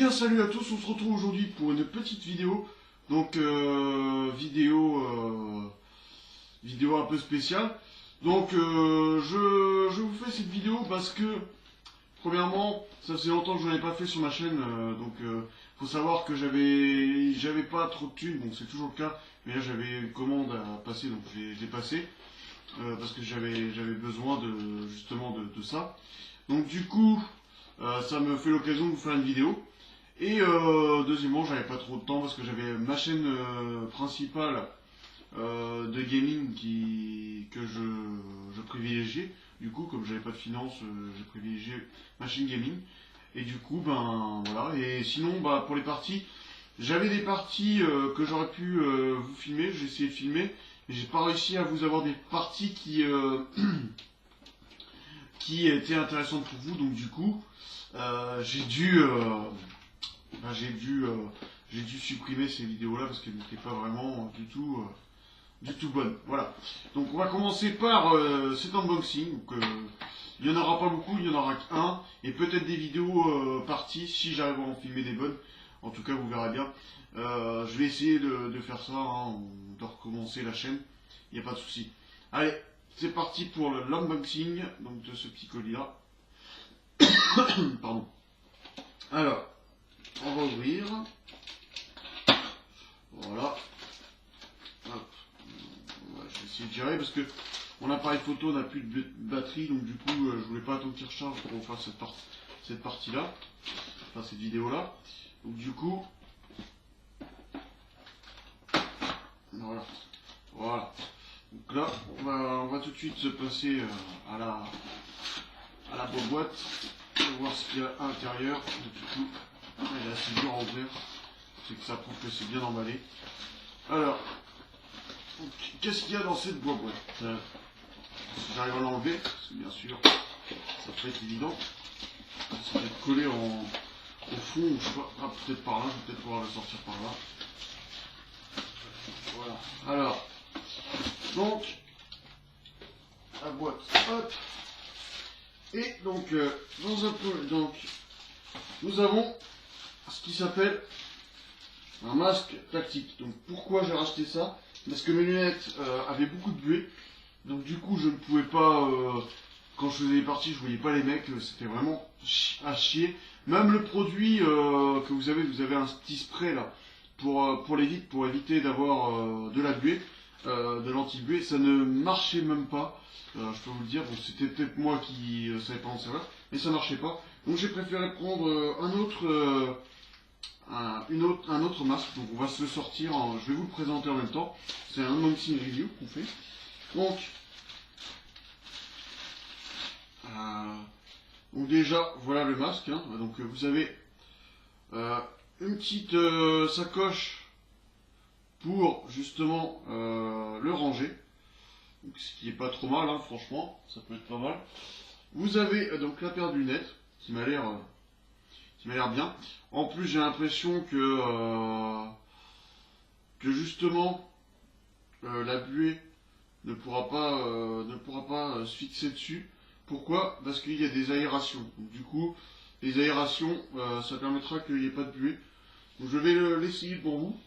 bien salut à tous, on se retrouve aujourd'hui pour une petite vidéo. Donc vidéo un peu spéciale. Donc je vous fais cette vidéo parce que premièrement, ça faisait longtemps que je n'en ai pas fait sur ma chaîne. Faut savoir que j'avais pas trop de thunes, bon c'est toujours le cas, mais là j'avais une commande à passer, donc je l'ai passé. Parce que j'avais besoin justement de ça. Donc du coup, ça me fait l'occasion de vous faire une vidéo. Et deuxièmement, j'avais pas trop de temps parce que j'avais ma chaîne principale de gaming que je privilégiais. Du coup, comme j'avais pas de finances, j'ai privilégié ma chaîne gaming. Et du coup, ben voilà. Et sinon, bah pour les parties, j'avais des parties que j'aurais pu vous filmer. J'ai essayé de filmer, mais j'ai pas réussi à vous avoir des parties qui qui étaient intéressantes pour vous. Donc du coup, j'ai dû supprimer ces vidéos-là parce qu'elles n'étaient pas vraiment du tout bonnes. Voilà. Donc on va commencer par cet unboxing. Donc, il n'y en aura pas beaucoup, il n'y en aura qu'un. Et peut-être des vidéos parties si j'arrive à en filmer des bonnes. En tout cas, vous verrez bien. Je vais essayer de faire ça, hein, de recommencer la chaîne. Il n'y a pas de souci. Allez, c'est parti pour l'unboxing de ce petit colis-là. Pardon. Alors, on va ouvrir. Voilà. Hop. Ouais, je vais essayer de gérer parce que mon appareil photo n'a plus de batterie, donc du coup, je voulais pas attendre qu'il recharge pour faire cette partie-là, enfin cette vidéo-là. Donc du coup, voilà. Voilà. Donc là, on va tout de suite se passer à la boîte pour voir ce qu'il y a à l'intérieur. Du coup, elle est assez dure à ouvrir. C'est que ça prouve que c'est bien emballé. Alors, qu'est-ce qu'il y a dans cette boîte? Si j'arrive à l'enlever, parce que bien sûr, ça peut être évident. Ça va être collé au fond, je sais pas, ah, peut-être par là, je vais peut-être pouvoir le sortir par là. Voilà. Alors, donc, la boîte, hop. Et donc, dans un peu, donc, nous avons ce qui s'appelle un masque tactique. Donc pourquoi j'ai racheté ça? Parce que mes lunettes avaient beaucoup de buée. Donc du coup je ne pouvais pas, quand je faisais les parties je voyais pas les mecs, c'était vraiment à chier. Même le produit que vous avez un petit spray là pour les vitres, pour éviter d'avoir de la buée, de l'anti-buée, ça ne marchait même pas. Je peux vous le dire, bon, c'était peut-être moi qui savais pas en servir, mais ça marchait pas. Donc j'ai préféré prendre un autre masque. Donc on va se le sortir, je vais vous le présenter en même temps. C'est un unboxing review qu'on fait. Donc déjà voilà le masque, hein. Donc vous avez une petite sacoche pour justement le ranger, donc, ce qui est pas trop mal, hein, franchement ça peut être pas mal. Vous avez donc la paire de lunettes qui m'a l'air bien. En plus, j'ai l'impression que justement la buée ne pourra pas se fixer dessus. Pourquoi? Parce qu'il y a des aérations. Donc, du coup, les aérations, ça permettra qu'il n'y ait pas de buée. Donc, je vais l'essayer pour vous.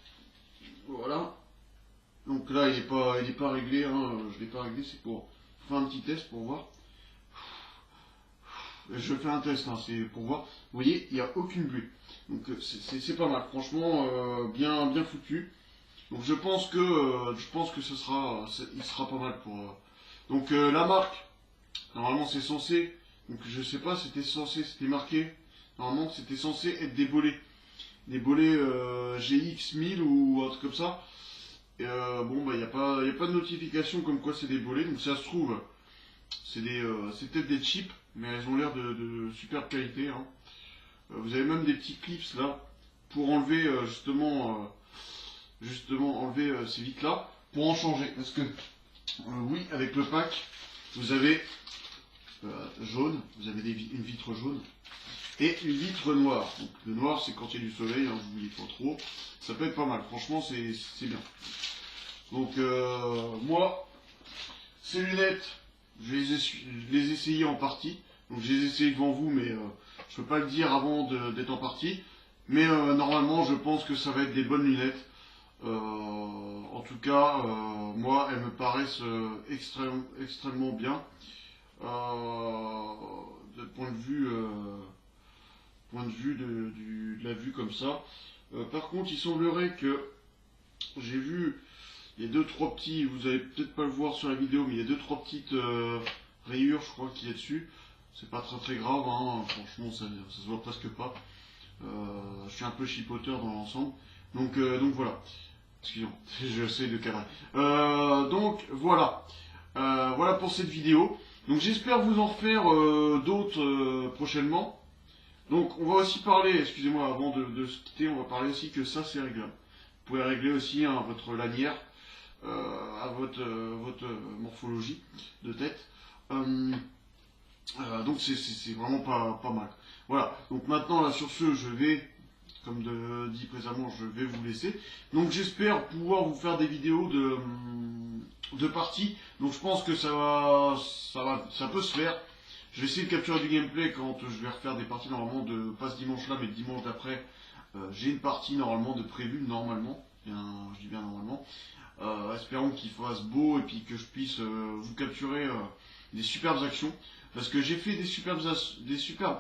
Voilà. Donc là, il n'est pas réglé. Hein. Je l'ai pas réglé, c'est pour faire un petit test pour voir. Je fais un test, hein, c'est pour voir. Vous voyez, il n'y a aucune buée. Donc c'est pas mal, franchement, bien foutu. Donc je pense que il sera pas mal pour. Donc la marque, normalement c'est censé. Donc je sais pas, c'était marqué. Normalement c'était censé être des bolets GX 1000 ou un truc comme ça. Et, bon bah il y a pas de notification comme quoi c'est des bolets. Donc ça se trouve, c'est peut-être des chips, mais elles ont l'air de superbe qualité, hein. Vous avez même des petits clips là pour enlever justement enlever ces vitres là pour en changer. Parce que oui, avec le pack vous avez jaune, vous avez une vitre jaune et une vitre noire. Donc le noir c'est quand il y a du soleil, hein, vous n'oubliez pas trop. Ça peut être pas mal, franchement c'est bien. Donc moi ces lunettes je les ai essayées en partie. Donc je les ai essayées devant vous, mais je peux pas le dire avant d'être en partie. Mais normalement, je pense que ça va être des bonnes lunettes. En tout cas, moi, elles me paraissent extrêmement bien. De point de vue de la vue comme ça. Par contre, il semblerait que j'ai vu, il y a deux trois petits, vous allez peut-être pas le voir sur la vidéo, mais il y a deux trois petites rayures, je crois, qu'il y a dessus. C'est pas très très grave, hein, franchement, ça se voit presque pas. Je suis un peu chipoteur dans l'ensemble. Donc voilà. Excusez-moi, j'essaie de cadrer. Donc voilà. Voilà pour cette vidéo. Donc j'espère vous en faire d'autres prochainement. Donc on va aussi parler, excusez-moi, avant de se quitter, on va parler aussi que ça c'est réglable. Vous pouvez régler aussi hein, votre lanière à votre morphologie de tête. Donc c'est vraiment pas mal. Voilà, donc maintenant là sur ce, je vais, comme dit précédemment, je vais vous laisser. Donc j'espère pouvoir vous faire des vidéos de parties. Donc je pense que ça peut se faire. Je vais essayer de capturer du gameplay quand je vais refaire des parties normalement de pas ce dimanche là mais le dimanche d'après. J'ai une partie normalement de prévue normalement. Bien, je dis bien normalement. Espérons qu'il fasse beau et puis que je puisse vous capturer des superbes actions. Parce que j'ai fait des superbes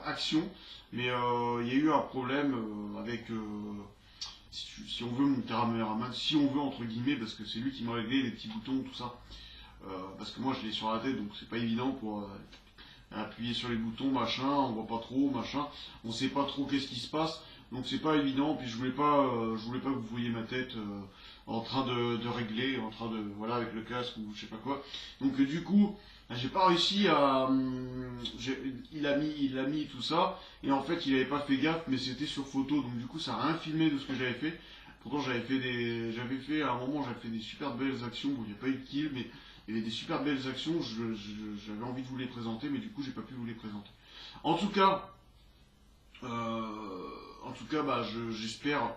actions, mais il y a eu un problème avec, si on veut, mon caméraman, si on veut entre guillemets, parce que c'est lui qui m'a réglé les petits boutons, tout ça. Parce que moi je l'ai sur la tête, donc c'est pas évident pour appuyer sur les boutons, machin, on voit pas trop, machin, on sait pas trop qu'est-ce qui se passe, donc c'est pas évident. Puis je voulais pas que vous voyiez ma tête en train de régler, en train de, voilà, avec le casque ou je sais pas quoi. Donc du coup, j'ai pas réussi à, il a mis tout ça, et en fait il avait pas fait gaffe, mais c'était sur photo, donc du coup ça a rien filmé de ce que j'avais fait. Pourtant j'avais fait à un moment, j'avais fait des super belles actions, bon il n'y a pas eu de kill, mais il y avait des super belles actions, j'avais envie de vous les présenter, mais du coup j'ai pas pu vous les présenter. En tout cas, bah, j'espère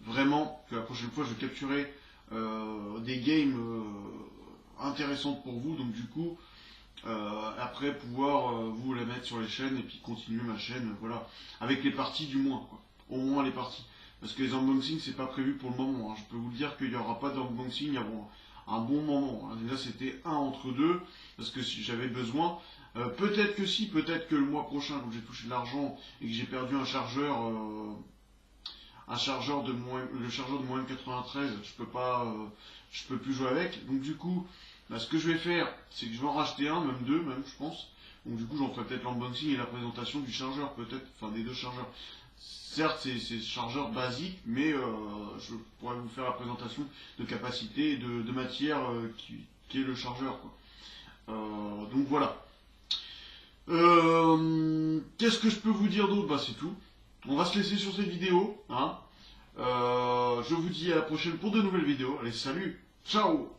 vraiment que la prochaine fois je vais capturer des games intéressantes pour vous, donc du coup après pouvoir vous la mettre sur les chaînes et puis continuer ma chaîne, voilà, avec les parties du moins, quoi. Au moins les parties. Parce que les unboxings c'est pas prévu pour le moment, hein. Je peux vous dire qu'il n'y aura pas d'unboxing avant un bon moment, hein. Là c'était un entre deux, parce que si j'avais besoin, peut-être que si, peut-être que le mois prochain, quand j'ai touché de l'argent et que j'ai perdu un chargeur le chargeur de moins de 93, je peux plus jouer avec, donc du coup, bah, ce que je vais faire, c'est que je vais en racheter un, même deux, même je pense. Donc du coup, j'en ferai peut-être l'unboxing et la présentation du chargeur, peut-être, enfin des deux chargeurs. Certes, c'est chargeur basique, mais je pourrais vous faire la présentation de capacité et de matière qui est le chargeur, quoi. Donc voilà. Qu'est-ce que je peux vous dire d'autre? Bah c'est tout. On va se laisser sur cette vidéo, hein. Je vous dis à la prochaine pour de nouvelles vidéos. Allez, salut, ciao!